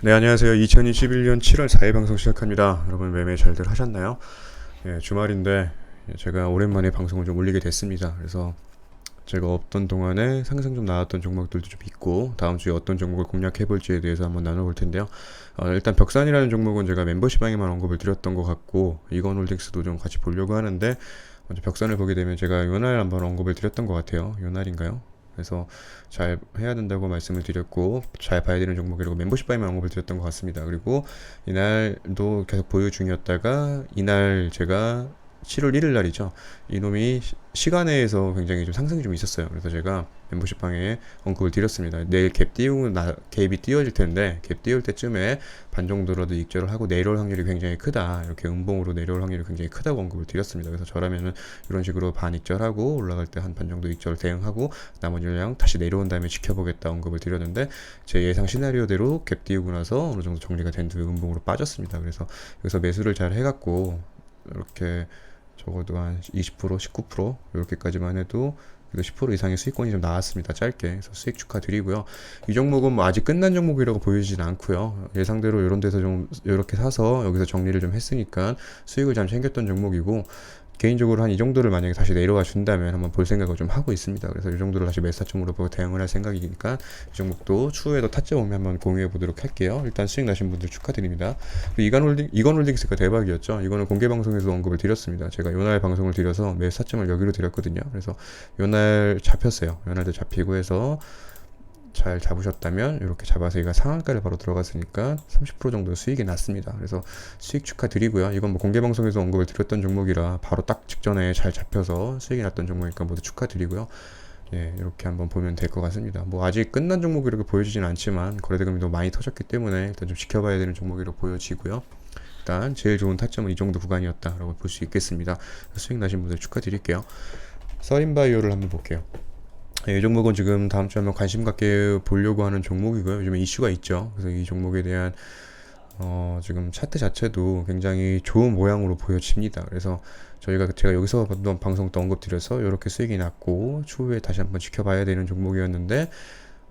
네, 안녕하세요. 2021년 7월 4일 방송 시작합니다. 여러분 매매 잘들 하셨나요? 예, 주말인데 제가 오랜만에 방송을 좀 올리게 됐습니다. 그래서 제가 없던 동안에 상승 좀 나왔던 종목들도 좀 있고 다음 주에 어떤 종목을 공략해 볼지에 대해서 한번 나눠볼 텐데요. 일단 벽산이라는 종목은 제가 멤버십방에만 언급을 드렸던 것 같고 이건홀딩스도 좀 같이 보려고 하는데 먼저 벽산을 보게 되면 제가 요날 한번 언급을 드렸던 것 같아요. 요날인가요? 그래서 잘 해야 된다고 말씀을 드렸고 잘 봐야 되는 종목이라고 멤버십 바에만 언급을 드렸던 것 같습니다. 그리고 이날도 계속 보유 중이었다가 이날 제가 7월 1일 날이죠. 이놈이 시간에서 굉장히 좀 상승이 좀 있었어요. 그래서 제가 멤버십 방에 언급을 드렸습니다. 내일 갭 띄우고 갭이 띄워질 텐데 갭 띄울 때쯤에 반 정도라도 익절을 하고 내려올 확률이 굉장히 크다. 이렇게 음봉으로 내려올 확률이 굉장히 크다고 언급을 드렸습니다. 그래서 저라면은 이런 식으로 반 익절하고 올라갈 때 한 반 정도 익절 대응하고 나머지 량 다시 내려온 다음에 지켜보겠다 언급을 드렸는데 제 예상 시나리오대로 갭 띄우고 나서 어느 정도 정리가 된 뒤에 음봉으로 빠졌습니다. 그래서 여기서 매수를 잘 해갖고 이렇게 적어도 한 20%, 19% 이렇게까지만 해도 그래도 10% 이상의 수익권이 좀 나왔습니다. 짧게. 그래서 수익 축하드리고요. 이 종목은 뭐 아직 끝난 종목이라고 보여지진 않고요. 예상대로 이런 데서 좀 이렇게 사서 여기서 정리를 좀 했으니까 수익을 잘 챙겼던 종목이고 개인적으로 한 이 정도를 만약에 다시 내려와 준다면 한번 볼 생각을 좀 하고 있습니다. 그래서 이 정도를 다시 매수타점으로 보고 대응을 할 생각이니까 이 종목도 추후에도 타점 오면 한번 공유해 보도록 할게요. 일단 수익 나신 분들 축하드립니다. 이건홀딩스가 대박이었죠. 이거는 공개 방송에서 언급을 드렸습니다. 제가 요날 방송을 드려서 매수타점을 여기로 드렸거든요. 그래서 요날 잡혔어요. 요날도 잡히고 해서 잘 잡으셨다면 이렇게 잡아서 얘가 상한가를 바로 들어갔으니까 30% 정도 수익이 났습니다. 그래서 수익 축하드리고요. 이건 뭐 공개 방송에서 언급을 드렸던 종목이라 바로 딱 직전에 잘 잡혀서 수익이 났던 종목이니까 모두 축하드리고요. 예, 이렇게 한번 보면 될 것 같습니다. 뭐 아직 끝난 종목이 이렇게 보여지진 않지만 거래대금이 너무 많이 터졌기 때문에 일단 좀 지켜봐야 되는 종목으로 보여지고요. 일단 제일 좋은 타점은 이 정도 구간이었다라고 볼 수 있겠습니다. 수익 나신 분들 축하드릴게요. 서린바이오를 한번 볼게요. 이 종목은 지금 다음 주에 한번 관심 갖게 보려고 하는 종목이고요. 요즘에 이슈가 있죠. 그래서 이 종목에 대한 지금 차트 자체도 굉장히 좋은 모양으로 보여집니다. 그래서 제가 여기서 한번 방송 때 언급드려서 이렇게 수익이 났고 추후에 다시 한번 지켜봐야 되는 종목이었는데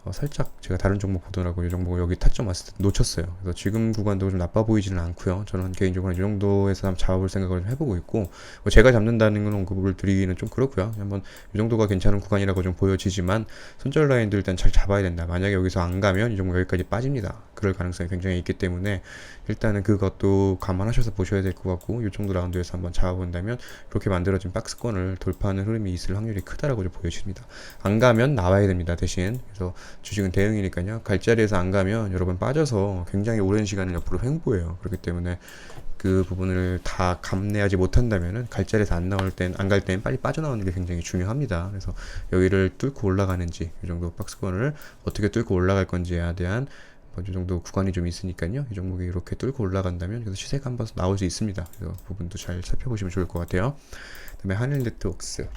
살짝 제가 다른 종목 보더라고요. 이 종목 여기 타점 왔을 때 놓쳤어요. 그래서 지금 구간도 좀 나빠 보이지는 않고요. 저는 개인적으로 이 정도에서 한번 잡아볼 생각을 좀 해보고 있고 뭐 제가 잡는다는 건 언급을 드리기는 좀 그렇고요. 한번 이 정도가 괜찮은 구간이라고 좀 보여지지만 손절 라인도 일단 잘 잡아야 된다. 만약에 여기서 안 가면 이 종목 여기까지 빠집니다. 그럴 가능성이 굉장히 있기 때문에 일단은 그것도 감안하셔서 보셔야 될 것 같고 이 정도 라운드에서 한번 잡아본다면 이렇게 만들어진 박스권을 돌파하는 흐름이 있을 확률이 크다라고 좀 보여집니다. 안 가면 나와야 됩니다. 대신 그래서 주식은 대응이니까요. 갈 자리에서 안 가면 여러분 빠져서 굉장히 오랜 시간을 옆으로 횡보해요. 그렇기 때문에 그 부분을 다 감내하지 못한다면은 갈 자리에서 안 갈 땐 빨리 빠져나오는 게 굉장히 중요합니다. 그래서 여기를 뚫고 올라가는지 이 정도 박스권을 어떻게 뚫고 올라갈 건지에 대한 이 정도 구간이 좀 있으니까요. 이 종목이 이렇게 뚫고 올라간다면 그래서 시세가 한번 나올 수 있습니다. 그래서 부분도 잘 살펴보시면 좋을 것 같아요. 그다음에 하늘네트웍스.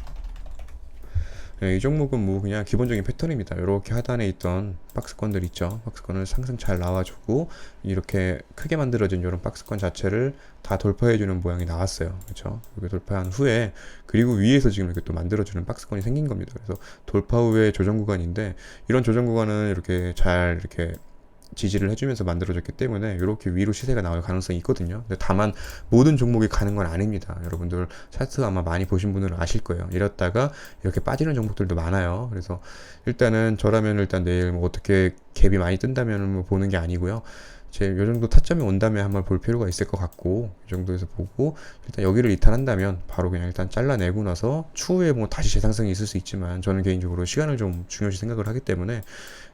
이 종목은 뭐 그냥 기본적인 패턴입니다. 이렇게 하단에 있던 박스권들 있죠. 박스권을 상승 잘 나와주고 이렇게 크게 만들어진 이런 박스권 자체를 다 돌파해주는 모양이 나왔어요. 그렇죠? 이렇게 돌파한 후에 그리고 위에서 지금 이렇게 또 만들어주는 박스권이 생긴 겁니다. 그래서 돌파 후에 조정 구간인데 이런 조정 구간은 이렇게 잘 이렇게 지지를 해주면서 만들어졌기 때문에 이렇게 위로 시세가 나올 가능성이 있거든요. 근데 다만 모든 종목이 가는 건 아닙니다. 여러분들 차트 아마 많이 보신 분들은 아실 거예요. 이랬다가 이렇게 빠지는 종목들도 많아요. 그래서 일단은 저라면 일단 내일 뭐 어떻게 갭이 많이 뜬다면 뭐 보는 게 아니고요. 요 정도 타점이 온다면 한번 볼 필요가 있을 것 같고 이 정도에서 보고 일단 여기를 이탈한다면 바로 그냥 일단 잘라내고 나서 추후에 뭐 다시 재상승이 있을 수 있지만 저는 개인적으로 시간을 좀 중요시 생각을 하기 때문에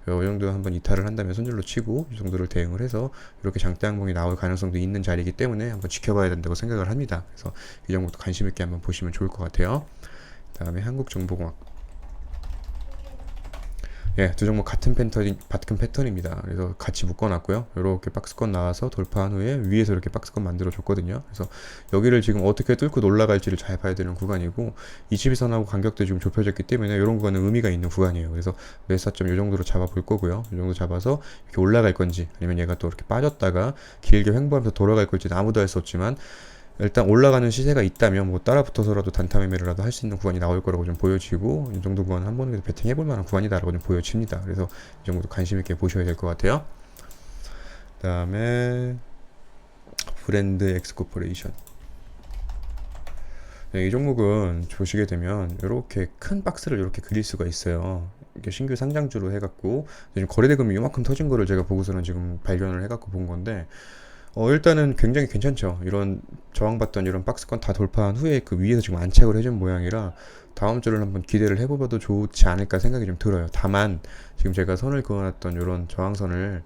이 정도 한번 이탈을 한다면 손절로 치고 이 정도를 대응을 해서 이렇게 장대 항공이 나올 가능성도 있는 자리이기 때문에 한번 지켜봐야 된다고 생각을 합니다. 그래서 이 종목도 관심 있게 한번 보시면 좋을 것 같아요. 다음에 한국정보공학. 예, 두 종목 같은 패턴입니다. 그래서 같이 묶어놨고요. 이렇게 박스권 나와서 돌파한 후에 위에서 이렇게 박스권 만들어줬거든요. 그래서 여기를 지금 어떻게 뚫고 올라갈지를 잘 봐야 되는 구간이고 21선하고 간격도 지금 좁혀졌기 때문에 이런 구간은 의미가 있는 구간이에요. 그래서 매수타점 이 정도로 잡아볼 거고요. 이 정도 잡아서 이렇게 올라갈 건지 아니면 얘가 또 이렇게 빠졌다가 길게 횡보하면서 돌아갈 건지 아무도 알 수 없지만 일단 올라가는 시세가 있다면 뭐 따라 붙어서라도 단타 매매라도 할 수 있는 구간이 나올 거라고 좀 보여지고 이 정도 구간은 한 번은 배팅해 볼 만한 구간이다라고 좀 보여집니다. 그래서 이 정도도 관심 있게 보셔야 될 것 같아요. 그다음에 브랜드 엑스코퍼레이션. 네, 이 종목은 보시게 되면 이렇게 큰 박스를 이렇게 그릴 수가 있어요. 이렇게 신규 상장주로 해갖고 지금 거래대금이 이만큼 터진 거를 제가 보고서는 지금 발견을 해갖고 본 건데, 일단은 굉장히 괜찮죠. 이런 저항받던 이런 박스권 다 돌파한 후에 그 위에서 지금 안착을 해준 모양이라 다음 주를 한번 기대를 해봐도 좋지 않을까 생각이 좀 들어요. 다만 지금 제가 선을 그어놨던 이런 저항선을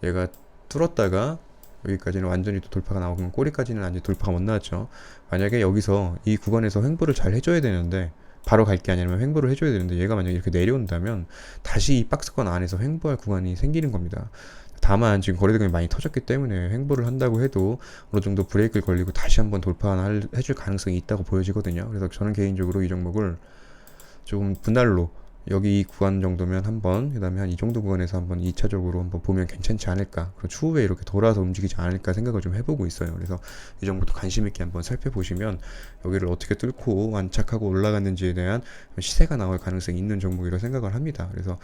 얘가 뚫었다가 여기까지는 완전히 또 돌파가 나오면 꼬리까지는 아직 돌파가 못 나왔죠. 만약에 여기서 이 구간에서 횡보를 잘 해줘야 되는데, 바로 갈 게 아니라 횡보를 해줘야 되는데 얘가 만약에 이렇게 내려온다면 다시 이 박스권 안에서 횡보할 구간이 생기는 겁니다. 다만 지금 거래대금이 많이 터졌기 때문에 횡보를 한다고 해도 어느 정도 브레이크를 걸리고 다시 한번 해줄 가능성이 있다고 보여지거든요. 그래서 저는 개인적으로 이 종목을 조금 분할로 여기 이 구간 정도면 한번, 그 다음에 한 이 정도 구간에서 한번 2차적으로 한번 보면 괜찮지 않을까, 그리고 추후에 이렇게 돌아서 움직이지 않을까 생각을 좀 해보고 있어요. 그래서 이 정도도 관심 있게 한번 살펴보시면 여기를 어떻게 뚫고 안착하고 올라갔는지에 대한 시세가 나올 가능성이 있는 종목이라고 생각을 합니다. 그래서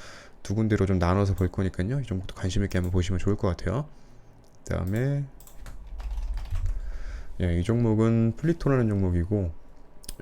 두 군데로 좀 나눠서 볼 거니까요, 이 정도도 관심 있게 한번 보시면 좋을 것 같아요. 그 다음에 이 종목은 플리토라는 종목이고,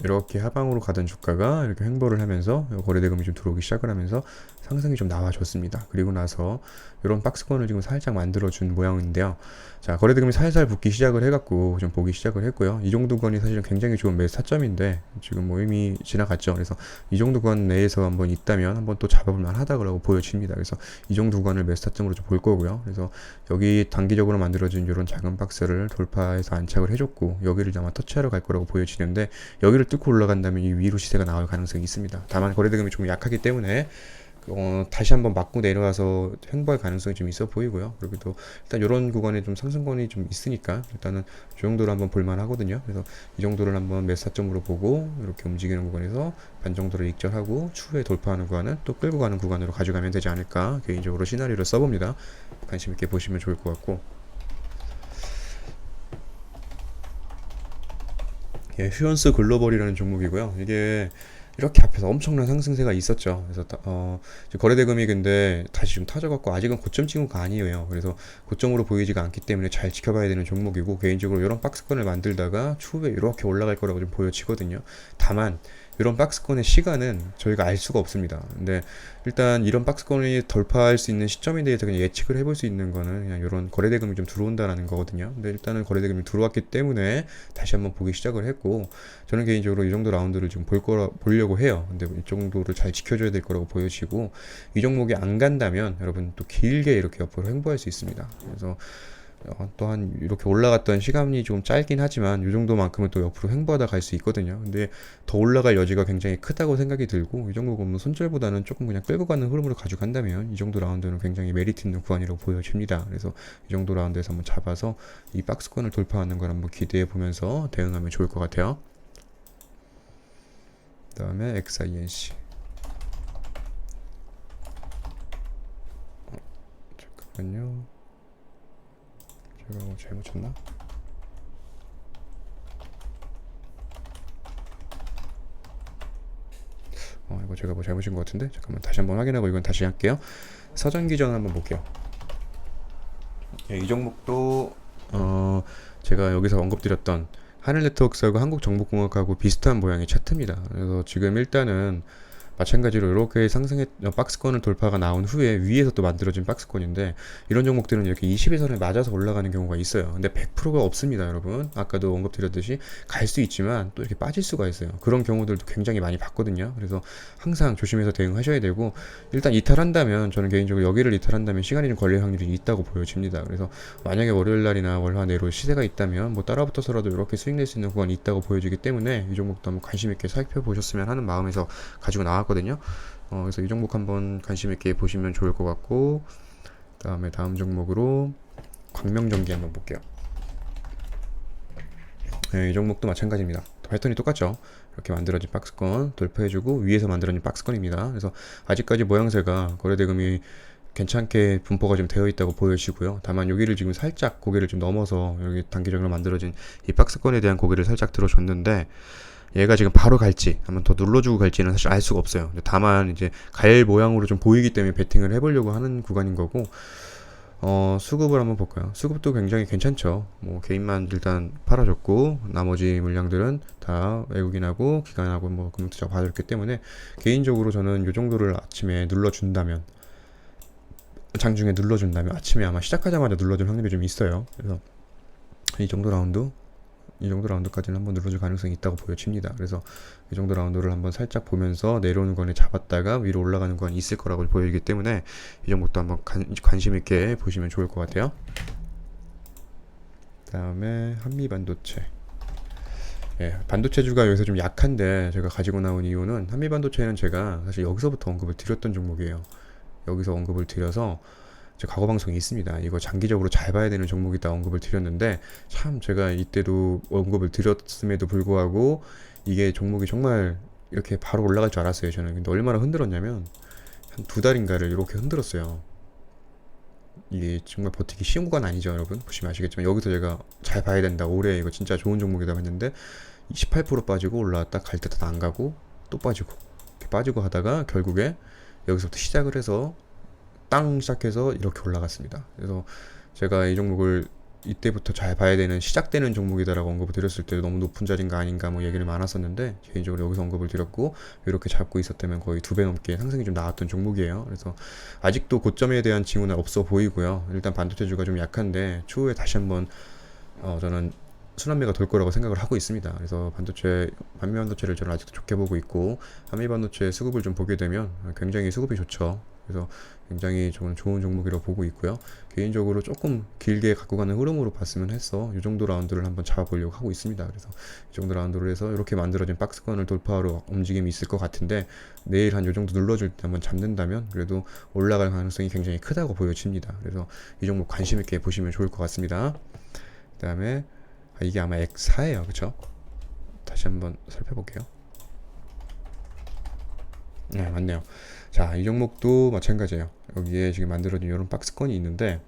이렇게 하방으로 가던 주가가 이렇게 횡보를 하면서 거래대금이 좀 들어오기 시작을 하면서 상승이 좀 나와줬습니다. 그리고 나서 이런 박스권을 지금 살짝 만들어준 모양인데요. 자, 거래대금이 살살 붙기 시작을 해갖고 좀 보기 시작을 했고요. 이 정도 구간이 사실은 굉장히 좋은 매수 타점인데 지금 뭐 이미 지나갔죠. 그래서 이 정도 구간 내에서 한번 있다면 한번 또 잡아볼 만하다고 보여집니다. 그래서 이 정도 구간을 매수 타점으로 좀 볼 거고요. 그래서 여기 단기적으로 만들어진 이런 작은 박스를 돌파해서 안착을 해줬고, 여기를 아마 터치하러 갈 거라고 보여지는데, 여기를 뚫고 올라간다면 이 위로 시세가 나올 가능성이 있습니다. 다만 거래대금이 좀 약하기 때문에 다시 한번 맞고 내려와서 횡보할 가능성이 좀 있어 보이고요. 그리고 또 일단 이런 구간에 좀 상승권이 좀 있으니까 일단은 이 정도로 한번 볼만 하거든요. 그래서 이 정도를 한번 매수타점으로 보고 이렇게 움직이는 구간에서 반 정도를 익절하고 추후에 돌파하는 구간은 또 끌고 가는 구간으로 가져가면 되지 않을까, 개인적으로 시나리오를 써봅니다. 관심 있게 보시면 좋을 것 같고, 휴언스 글로벌이라는 종목이고요. 이게 이렇게 앞에서 엄청난 상승세가 있었죠. 그래서 거래대금이 근데 다시 좀 터져갖고 아직은 고점 찍은 거 아니에요. 그래서 고점으로 보이지가 않기 때문에 잘 지켜봐야 되는 종목이고, 개인적으로 이런 박스권을 만들다가 추후에 이렇게 올라갈 거라고 좀 보여지거든요. 다만 이런 박스권의 시간은 저희가 알 수가 없습니다. 근데 일단 이런 박스권이 돌파할 수 있는 시점에 대해서 그냥 예측을 해볼 수 있는 거는 그냥 이런 거래대금이 좀 들어온다라는 거거든요. 근데 일단은 거래대금이 들어왔기 때문에 다시 한번 보기 시작을 했고, 저는 개인적으로 이 정도 라운드를 지금 보려고 해요. 근데 이 정도를 잘 지켜줘야 될 거라고 보여지고, 이 종목이 안 간다면 여러분 또 길게 이렇게 옆으로 횡보할 수 있습니다. 그래서 또한 이렇게 올라갔던 시간이 좀 짧긴 하지만 이 정도만큼은 또 옆으로 횡보하다 갈 수 있거든요. 근데 더 올라갈 여지가 굉장히 크다고 생각이 들고, 이 정도 보면 손절보다는 조금 그냥 끌고 가는 흐름으로 가져간다면 이 정도 라운드는 굉장히 메리트 있는 구간이라고 보여집니다. 그래서 이 정도 라운드에서 한번 잡아서 이 박스권을 돌파하는 걸 한번 기대해 보면서 대응하면 좋을 것 같아요. 그 다음에 XINC. 잠깐만요. 제가 뭐 잘못 쳤나? 이거 제가 뭐 잘못인 것 같은데, 잠깐만 다시 한번 확인하고 이건 다시 할게요. 사전 기전 한번 볼게요. 이 종목도 제가 여기서 언급드렸던 하늘네트워크하고 한국정보공학하고 비슷한 모양의 차트입니다. 그래서 지금 일단은 마찬가지로 이렇게 박스권을 돌파가 나온 후에 위에서 또 만들어진 박스권인데, 이런 종목들은 이렇게 21선을 맞아서 올라가는 경우가 있어요. 근데 100%가 없습니다, 여러분. 아까도 언급드렸듯이 갈 수 있지만 또 이렇게 빠질 수가 있어요. 그런 경우들도 굉장히 많이 봤거든요. 그래서 항상 조심해서 대응하셔야 되고, 일단 이탈한다면, 저는 개인적으로 여기를 이탈한다면 시간이 좀 걸릴 확률이 있다고 보여집니다. 그래서 만약에 월요일날이나 월화 내로 시세가 있다면 뭐 따라붙어서라도 이렇게 수익 낼 수 있는 구간이 있다고 보여지기 때문에 이 종목도 한번 관심 있게 살펴보셨으면 하는 마음에서 가지고 나왔거든요. 그래서 이 종목 한번 관심 있게 보시면 좋을 것 같고, 다음에 다음 종목으로 광명전기 한번 볼게요. 이 종목도 마찬가지입니다. 패턴이 똑같죠. 이렇게 만들어진 박스권 돌파해주고 위에서 만들어진 박스권입니다. 그래서 아직까지 모양새가 거래대금이 괜찮게 분포가 좀 되어 있다고 보여지고요. 다만 여기를 지금 살짝 고개를 좀 넘어서 여기 단기적으로 만들어진 이 박스권에 대한 고개를 살짝 들어줬는데, 얘가 지금 바로 갈지 한번 더 눌러주고 갈지는 사실 알 수가 없어요. 다만 이제 갈 모양으로 좀 보이기 때문에 베팅을 해보려고 하는 구간인 거고, 수급을 한번 볼까요? 수급도 굉장히 괜찮죠. 뭐 개인만 일단 팔아줬고 나머지 물량들은 다 외국인하고 기관하고 뭐 금융투자가 봐줬기 때문에 개인적으로 저는 이 정도를 아침에 눌러준다면, 장중에 눌러준다면 아침에 아마 시작하자마자 눌러줄 확률이 좀 있어요. 그래서 이 정도 라운드, 이 정도 라운드까지는 한번 눌러줄 가능성이 있다고 보여집니다. 그래서 이 정도 라운드를 한번 살짝 보면서 내려오는 건에 잡았다가 위로 올라가는 건 있을 거라고 보이기 때문에 이 종목도 한번 관심 있게 보시면 좋을 것 같아요. 다음에 한미반도체. 예, 반도체주가 여기서 좀 약한데 제가 가지고 나온 이유는, 한미반도체는 제가 사실 여기서부터 언급을 드렸던 종목이에요. 여기서 언급을 드려서 제 과거 방송이 있습니다. 이거 장기적으로 잘 봐야 되는 종목이다 언급을 드렸는데, 참 제가 이때도 언급을 드렸음에도 불구하고 이게 종목이 정말 이렇게 바로 올라갈 줄 알았어요. 저는. 근데 얼마나 흔들었냐면 한 두 달인가를 이렇게 흔들었어요. 이게 정말 버티기 쉬운 구간 아니죠, 여러분. 보시면 아시겠지만 여기서 제가 잘 봐야 된다, 올해 이거 진짜 좋은 종목이다 했는데 18% 빠지고 올라왔다 갈 때도 안 가고 또 빠지고, 이렇게 빠지고 하다가 결국에 여기서부터 시작을 해서 땅 시작해서 이렇게 올라갔습니다. 그래서 제가 이 종목을 이때부터 잘 봐야 되는, 시작되는 종목이다라고 언급을 드렸을 때 너무 높은 자리인가 아닌가 뭐 얘기를 많았었는데, 개인적으로 여기서 언급을 드렸고 이렇게 잡고 있었다면 거의 2배 넘게 상승이 좀 나왔던 종목이에요. 그래서 아직도 고점에 대한 징후는 없어 보이고요. 일단 반도체주가 좀 약한데 추후에 다시 한번 저는 순환매가 돌 거라고 생각을 하고 있습니다. 그래서 한미반도체를 저는 아직도 좋게 보고 있고, 한미반도체 수급을 좀 보게 되면 굉장히 수급이 좋죠. 그래서 굉장히 좋은 종목이라고 보고 있고요. 개인적으로 조금 길게 갖고 가는 흐름으로 봤으면 해서 이 정도 라운드를 한번 잡아보려고 하고 있습니다. 그래서 이 정도 라운드를 해서 이렇게 만들어진 박스권을 돌파하러 움직임이 있을 것 같은데, 내일 한 이 정도 눌러줄 때 한번 잡는다면 그래도 올라갈 가능성이 굉장히 크다고 보여집니다. 그래서 이 종목 관심 있게 보시면 좋을 것 같습니다. 그 다음에 이게 아마 X4예요, 그쵸? 다시 한번 살펴볼게요. 네, 맞네요. 자, 이 종목도 마찬가지예요. 여기에 지금 만들어진 이런 박스권이 있는데,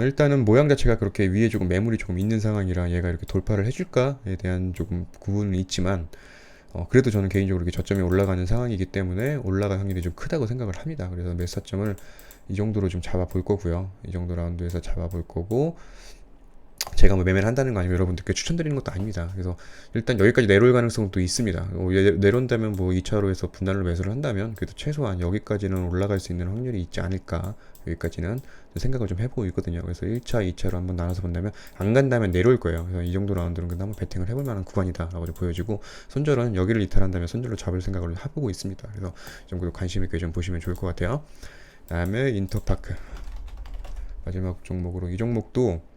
일단은 모양 자체가 그렇게 위에 조금 매물이 조금 있는 상황이라 얘가 이렇게 돌파를 해줄까에 대한 조금 구분은 있지만, 그래도 저는 개인적으로 이렇게 저점이 올라가는 상황이기 때문에 올라갈 확률이 좀 크다고 생각을 합니다. 그래서 매수점을 이 정도로 좀 잡아볼 거고요. 이 정도 라운드에서 잡아볼 거고, 제가 뭐 매매를 한다는 거 아니면 여러분들께 추천드리는 것도 아닙니다. 그래서 일단 여기까지 내려올 가능성도 있습니다. 내려온다면 뭐 2차로에서 분할로 매수를 한다면 그래도 최소한 여기까지는 올라갈 수 있는 확률이 있지 않을까, 여기까지는 생각을 좀 해보고 있거든요. 그래서 1차, 2차로 한번 나눠서 본다면 안 간다면 내려올 거예요. 그래서 이 정도 라운드는 그나마 한번 배팅을 해볼 만한 구간이다 라고 좀 보여지고, 손절은 여기를 이탈한다면 손절로 잡을 생각을 해보고 있습니다. 그래서 이 정도 관심 있게 좀 보시면 좋을 것 같아요. 그 다음에 인터파크, 마지막 종목으로 이 종목도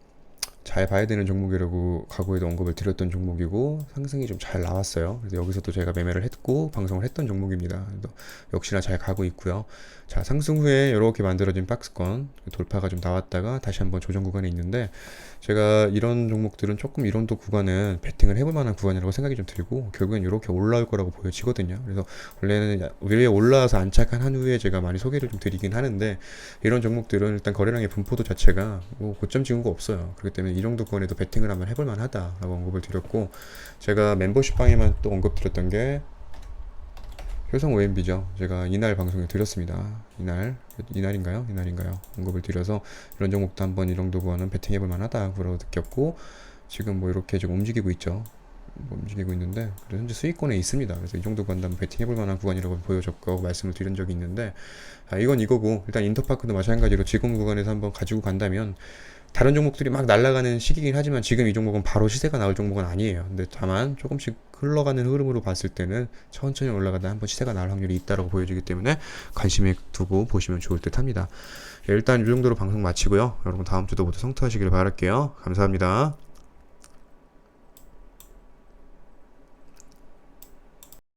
잘 봐야 되는 종목이라고 과거에도 언급을 드렸던 종목이고 상승이 좀 잘 나왔어요. 그래서 여기서도 제가 매매를 했고 방송을 했던 종목입니다. 그래서 역시나 잘 가고 있고요. 자, 상승 후에 이렇게 만들어진 박스권 돌파가 좀 나왔다가 다시 한번 조정 구간에 있는데, 제가 이런 종목들은 조금 이런 또 구간은 베팅을 해볼 만한 구간이라고 생각이 좀 들고 결국엔 이렇게 올라올 거라고 보여지거든요. 그래서 원래는 위에 올라와서 안착한 후에 제가 많이 소개를 좀 드리긴 하는데, 이런 종목들은 일단 거래량의 분포도 자체가 뭐 고점 징후가 없어요. 그렇기 때문에 이 정도 구간에도 베팅을 한번 해볼 만하다라고 언급을 드렸고, 제가 멤버십 방에만 또 언급 드렸던 게 효성 OMB죠. 제가 이날 방송에 드렸습니다. 이날인가요? 언급을 드려서 이런 종목도 한번 이 정도 구간은 베팅해볼 만하다고 느꼈고, 지금 뭐 이렇게 지금 움직이고 있죠. 뭐 움직이고 있는데 그래도 현재 수익권에 있습니다. 그래서 이 정도 구간 한번 베팅해볼 만한 구간이라고 보여줬고 말씀을 드린 적이 있는데, 이건 이거고, 일단 인터파크도 마찬가지로 지금 구간에서 한번 가지고 간다면, 다른 종목들이 막 날아가는 시기긴 하지만 지금 이 종목은 바로 시세가 나올 종목은 아니에요. 근데 다만 조금씩 흘러가는 흐름으로 봤을 때는 천천히 올라가다 한번 시세가 나올 확률이 있다고 보여지기 때문에 관심에 두고 보시면 좋을 듯 합니다. 일단 이 정도로 방송 마치고요. 여러분 다음 주도 모두 성투하시길 바랄게요. 감사합니다.